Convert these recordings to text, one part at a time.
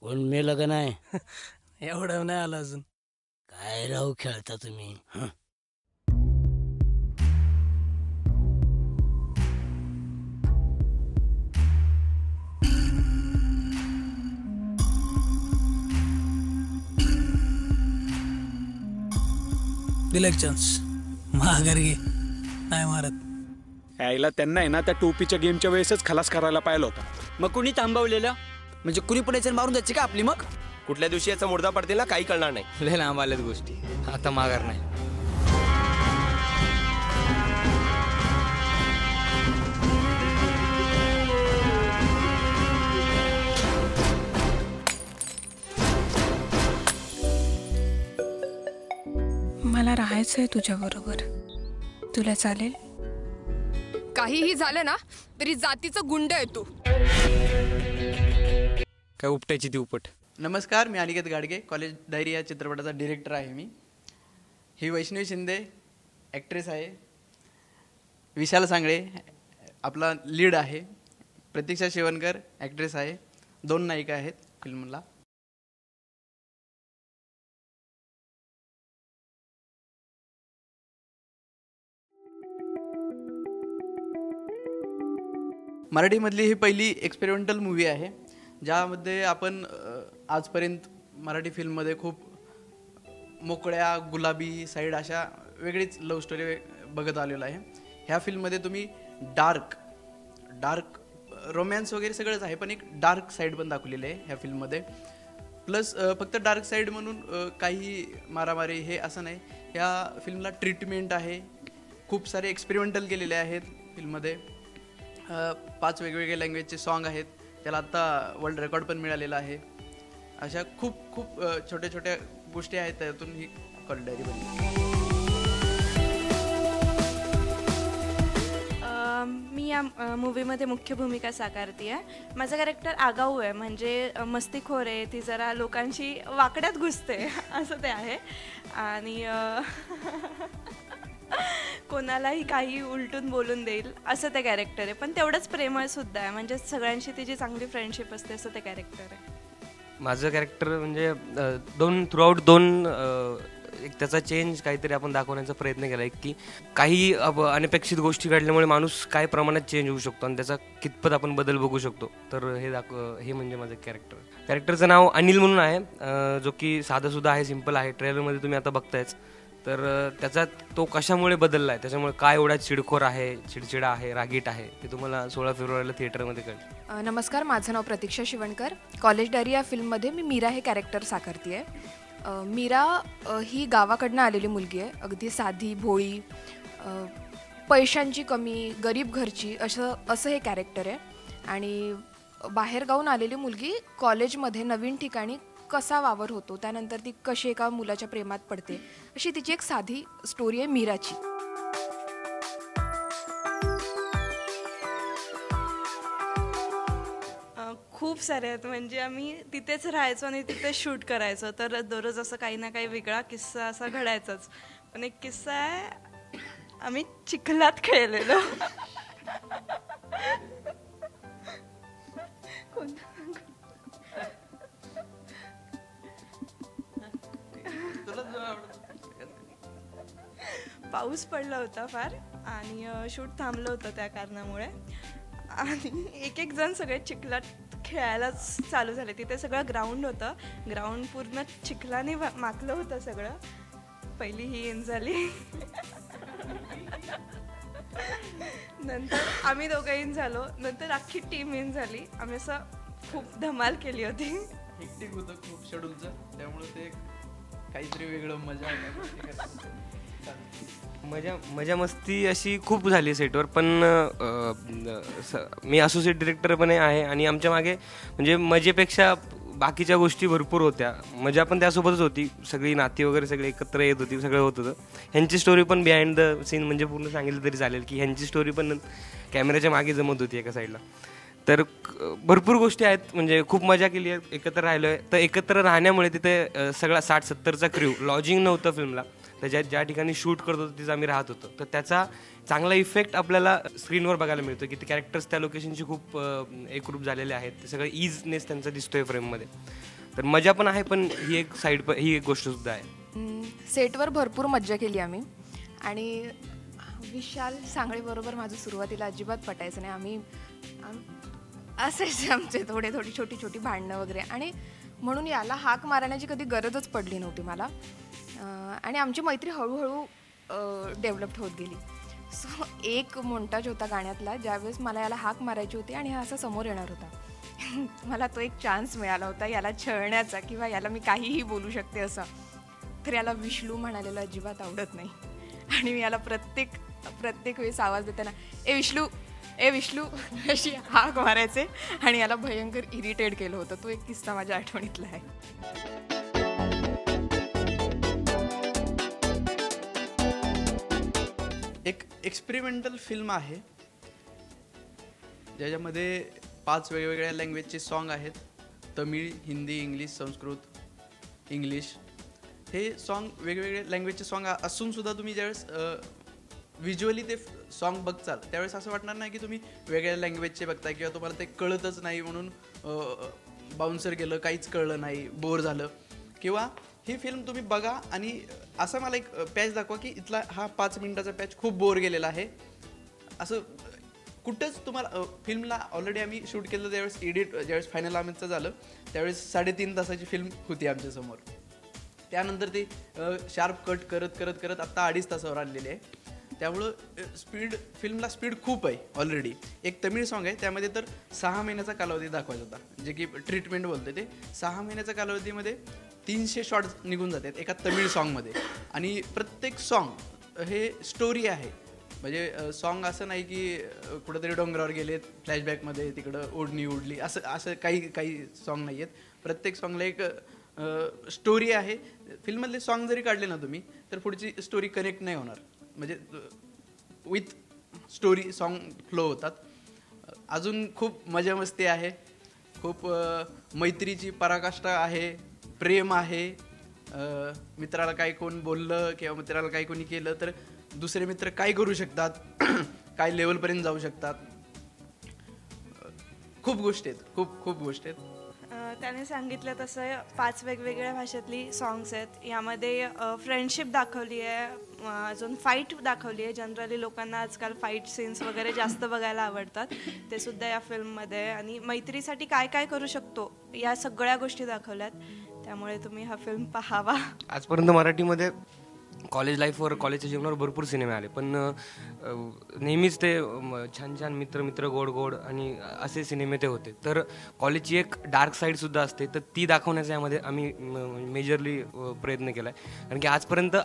कोण मेलं का नाही? एवढं नाही आलं अजून. काय राहू खेळता तुम्ही हं? दिला एक चान्स, माघारी घे, नाही मारत. यायला त्यांना आहे ना त्या टोपीच्या गेमच्या वेळेसच खलास करायला पाहिलं होता. मग कुणी थांबवलेलं? म्हणजे कुणी पण याच्यावर मारून जायची का आपली? मग कुठल्या दिवशी याचा मुर्दा पडतील ना काही कळणार नाही. लय लांब आल्यात गोष्टी, आता माघार नाही. मला राहायचंय तुझ्याबरोबर, तुला चालेल? काहीही झालं ना तरी जातीचं गुंड आहे तू. काय उपटायची ती उपट. नमस्कार, मी अनिकेत गाडगे, कॉलेज डायरी या चित्रपटाचा डिरेक्टर आहे मी. ही वैष्णवी शिंदे ॲक्ट्रेस आहे. विशाल सांगळे आपला लीड आहे. प्रतीक्षा शेवणकर ॲक्ट्रेस आहे. 2 नायिका आहेत फिल्मला. मराठीमधली ही पहिली एक्सपेरिमेंटल मूवी आहे ज्यामध्ये आपण आजपर्यंत मराठी फिल्ममध्ये खूप मोकळ्या गुलाबी साईड अशा वेगळीच लव्ह स्टोरी बघत आलेलो आहे. ह्या फिल्ममध्ये तुम्ही डार्क रोमॅन्स वगैरे सगळंच आहे, पण एक डार्क साईड पण दाखवलेली आहे ह्या फिल्ममध्ये. प्लस फक्त डार्क साईड म्हणून काही मारामारी हे असं नाही. ह्या फिल्मला ट्रीटमेंट आहे, खूप सारे एक्सपेरिमेंटल केलेले आहेत फिल्ममध्ये. 5 वेगवेगळे लँग्वेजचे सॉन्ग आहेत. त्याला आत्ता वर्ल्ड रेकॉर्ड पण मिळालेला आहे. अशा खूप खूप छोट्या छोट्या गोष्टी आहेत, त्यातून ही कॉलेज डायरी बनली. मी या मूवीमध्ये मुख्य भूमिका साकारते आहे. माझं कॅरेक्टर आगाऊ आहे, म्हणजे मस्तीखोर आहे. ती जरा लोकांशी वाकड्यात घुसते असं ते आहे. आणि कोणालाही काही उलटून बोलून देईल असं ते कॅरेक्टर आहे. पण तेवढंच प्रेमळसुद्धा आहे, म्हणजे सगळ्यांशी तिची चांगली फ्रेंडशिप असते असं ते कॅरेक्टर आहे. माझं कॅरेक्टर म्हणजे थ्रूआउट दोन एक त्याचा चेंज काहीतरी आपण दाखवण्याचा प्रयत्न केला आहे की काही अनपेक्षित गोष्टी घडल्यामुळे माणूस काय प्रमाणात चेंज होऊ शकतो आणि त्याचा कितपत आपण बदल बघू शकतो. तर हे म्हणजे माझं कॅरेक्टरचं नाव अनिल म्हणून आहे, जो की साधंसुद्धा आहे, सिम्पल आहे. ट्रेलरमध्ये तुम्ही आता बघतायच. तर त्याचा तो कशामुळे बदलला आहे, त्याच्यामुळे काय एवढा चिडखोर आहे, चिडचिडा आहे, रागीट आहे, ते तुम्हाला 16 फेब्रुवारीला थिएटरमध्ये कळेल. नमस्कार, माझं नाव प्रतीक्षा शिवणकर. कॉलेज डायरी या फिल्ममध्ये मी मीरा हे कॅरेक्टर साकारते आहे. मीरा ही गावाकडनं आलेली मुलगी आहे, अगदी साधी भोळी, पैशांची कमी, गरीब घरची असं हे कॅरेक्टर आहे. आणि बाहेर गावून आलेली मुलगी कॉलेजमध्ये नवीन ठिकाणी कसा वावर होतो, त्यानंतर ती कशी एका मुलाच्या प्रेमात पडते, अशी तिची एक साधी स्टोरी आहे मीराची. खूप सारे आहेत, म्हणजे आम्ही तिथेच राहायचो आणि तिथेच शूट करायचो. तर दररोज असं काही ना काही वेगळा किस्सा असा घडायचाच. पण एक किस्सा आहे, आम्ही चिखलात खेळलेलो. पाऊस पडला होता फार आणि शूट थांबलं होतं त्या कारणामुळे. आणि एक जण सगळे चिखलात खेळायला चालू झाले. तिथे सगळं ग्राउंड होतं, ग्राउंड पूर्ण चिखलाने माखलं होतं सगळं. पहिली ही इन झाली. नंतर आम्ही दोघं इन झालो, नंतर अख्खी टीम इन झाली. आम्ही असं खूप धमाल केली होती. हेक्टिक होतं खूप शेड्यूलचं, त्यामुळे ते काहीतरी वेगळं मजा मस्ती अशी खूप झाली सेटवर. पण मी असोसिएट डिरेक्टर पण आहे आणि आमच्या मागे म्हणजे मजेपेक्षा बाकीच्या गोष्टी भरपूर होत्या. मजा पण त्यासोबतच होती, सगळी नाती वगैरे सगळे एकत्र येत होती, सगळं होत होतं. ह्यांची स्टोरी पण बिहाइंड द सीन म्हणजे पूर्ण सांगितलं तरी चालेल की ह्यांची स्टोरी पण कॅमेऱ्याच्या मागे जमत होती एका साईडला. तर भरपूर गोष्टी आहेत, म्हणजे खूप मजा केली आहे, एकत्र राहिलो आहे. तर एकत्र राहण्यामुळे तिथे सगळा 60-70चा क्रू, लॉजिंग नव्हतं फिल्मला, तर ज्या ठिकाणी शूट करत होतो तिथं आम्ही राहत होतो, तर त्याचा चांगला इफेक्ट आपल्याला स्क्रीनवर बघायला मिळतो की ते कॅरेक्टर्स त्या लोकेशनची खूप एकरूप झालेले आहेत. ते सगळं इजनेस त्यांचा दिसतोय फ्रेममध्ये. तर मजा पण आहे, पण ही एक गोष्ट सुद्धा आहे. सेटवर भरपूर मज्जा केली आम्ही. आणि विशाल सांगळेबरोबर माझं सुरुवातीला अजिबात पटायचं नाही. आम्ही असायचे आमचे थोडी छोटी भांडणं वगैरे, आणि म्हणून याला हाक मारण्याची कधी गरजच पडली नव्हती मला. आणि आमची मैत्री हळूहळू डेव्हलप होत गेली. सो एक मोंटाज होता गाण्यातला, ज्यावेळेस मला याला हाक मारायची होती आणि हा असा समोर येणार होता. मला तो एक चान्स मिळाला होता याला छळण्याचा, किंवा याला मी काहीही बोलू शकते असं. तर याला विष्णू म्हणालेलं अजिबात आवडत नाही, आणि मी याला प्रत्येक वेळेस आवाज देताना ए विष्णू अशी हाक मारायचे, आणि याला भयंकर इरिटेट केलं होतं. तो एक किस्सा माझ्या आठवणीतला आहे. एक एक्सपेरिमेंटल फिल्म आहे ज्याच्यामध्ये 5 वेगवेगळ्या लँग्वेजचे सॉन्ग आहेत. Tamil, Hindi, English, Sanskrit, English. हे सॉन्ग वेगवेगळे लँग्वेजचे सॉन्ग असून सुद्धा तुम्ही ज्यावेळेस व्हिज्युअली ते सॉन्ग बघचाल त्यावेळेस असं वाटणार नाही की तुम्ही वेगळ्या लँग्वेजचे बघताय किंवा तुम्हाला ते कळतच नाही म्हणून बाउन्सर केलं, काहीच कळलं नाही, बोर झालं. किंवा ही फिल्म तुम्ही बघा आणि असं मला एक पॅच दाखवा की इथला हा 5 मिनिटाचा पॅच खूप बोर गेलेला आहे. असं कुठंच तुम्हाला फिल्मला ऑलरेडी आम्ही शूट केलं त्यावेळेस ज्यावेळेस फायनल आमचं झालं त्यावेळेस 3.5 तासाची फिल्म होती आमच्यासमोर. त्यानंतर ते शार्प कट करत आत्ता 2.5 तासावर आणलेले आहे. त्यामुळं फिल्मला स्पीड खूप आहे ऑलरेडी. एक तमिळ सॉन्ग आहे त्यामध्ये तर 6 महिन्याचा कालावधी दाखवायचा होता, जे की ट्रीटमेंट बोलते ते 6 महिन्याच्या कालावधीमध्ये 300 शॉट्स निघून जातात एका तमिळ सॉन्गमध्ये. आणि प्रत्येक सॉन्ग हे स्टोरी आहे. म्हणजे सॉन्ग असं नाही की कुठंतरी डोंगरावर गेलेत फ्लॅशबॅकमध्ये तिकडं ओढणी उडली असं काही सॉन्ग नाही आहेत. प्रत्येक सॉन्गला एक स्टोरी आहे. फिल्ममधले सॉन्ग जरी काढले ना तुम्ही तर पुढची स्टोरी कनेक्ट नाही होणार. म्हणजे विथ स्टोरी सॉन्ग फ्लो होतात. अजून खूप मजा मस्ती आहे, खूप मैत्रीची पराकाष्ठा आहे, प्रेम आहे. मित्राला काही कोण बोललं किंवा मित्राला काही कोणी केलं तर दुसरे मित्र काय करू शकतात, काय लेवलपर्यंत जाऊ शकतात. खूप गोष्टी आहेत, खूप गोष्टी आहेत. त्याने सांगितलं तसं 5 वेगवेगळ्या भाषेतली सॉंग्स आहेत. यामध्ये फ्रेंडशिप दाखवली आहे, अजून फाईट दाखवली आहे. जनरली लोकांना आजकाल फाईट सीन्स वगैरे जास्त बघायला आवडतात, ते सुद्धा या फिल्ममध्ये. आणि मैत्रीसाठी काय काय करू शकतो या सगळ्या गोष्टी दाखवल्यात. त्यामुळे तुम्ही हा फिल्म पाहावा. आजपर्यंत मराठीमध्ये कॉलेज लाईफवर, कॉलेजच्या जीवनावर भरपूर सिनेमे आले, पण नेहमीच ते छान मित्र गोड आणि असे सिनेमे ते होते. तर कॉलेजची एक डार्क साईडसुद्धा असते, तर ती दाखवण्याचा यामध्ये आम्ही मेजरली प्रयत्न केला आहे. कारण की आजपर्यंत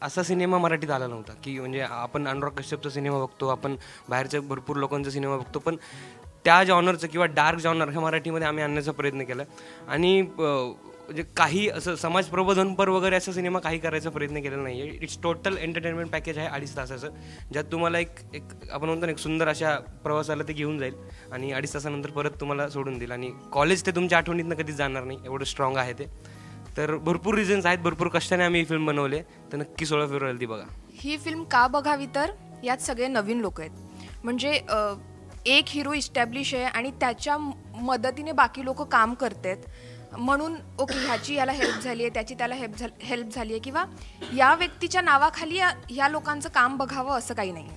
असा सिनेमा मराठीत आला नव्हता की म्हणजे आपण अनुराग कश्यपचा सिनेमा बघतो, आपण बाहेरच्या भरपूर लोकांचा सिनेमा बघतो, पण त्या जॉनरचं किंवा डार्क जॉनर हे मराठीमध्ये आम्ही आणण्याचा प्रयत्न केला. आणि म्हणजे काही असं समाज प्रबोधनपर वगैरे असा सिनेमा काही करायचा प्रयत्न केलेला नाही आहे. इट्स टोटल एंटरटेनमेंट पॅकेज आहे 2.5 तासाचं, ज्यात तुम्हाला एक आपण म्हणतो ना एक सुंदर अशा प्रवासाला ते घेऊन जाईल आणि 2.5 तासानंतर परत तुम्हाला सोडून देईल. आणि कॉलेज ते तुमच्या आठवणीतनं कधीच जाणार नाही, एवढं स्ट्रॉंग आहे ते. तर भरपूर रिझन्स आहेत, भरपूर कष्टाने आम्ही ही फिल्म बनवले. तर नक्की 16 फेब्रुवारीला ती बघा. ही फिल्म का बघावी तर यात सगळे नवीन लोक आहेत. म्हणजे एक हिरो इस्टॅब्लिश आहे आणि त्याच्या मदतीने बाकी लोक काम करतात, म्हणून ओके ह्याची याला हेल्प झाली आहे, त्याची त्याला हेल्प झाली आहे, किंवा या व्यक्तीच्या नावाखाली या लोकांचं काम बघावं असं काही नाही.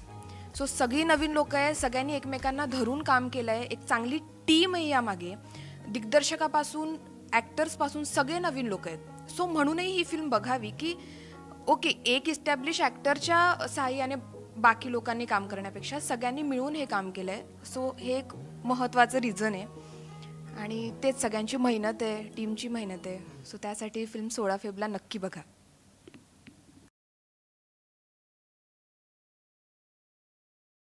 सो सगळी नवीन लोक आहे, सगळ्यांनी एकमेकांना धरून काम केलं आहे, एक चांगली टीम आहे यामागे. दिग्दर्शकापासून ॲक्टर्सपासून सगळे नवीन लोक आहेत. सो म्हणूनही ही फिल्म बघावी की ओके एक इस्टॅब्लिश ॲक्टरच्या सहाय्याने बाकी लोकांनी काम करण्यापेक्षा सगळ्यांनी मिळून हे काम केलं आहे. सो हे एक महत्त्वाचं रिझन आहे आणि तेच सगळ्यांची मेहनत आहे, टीमची मेहनत आहे. सो त्यासाठी फिल्म 16 फेब्रुवारीला नक्की बघा.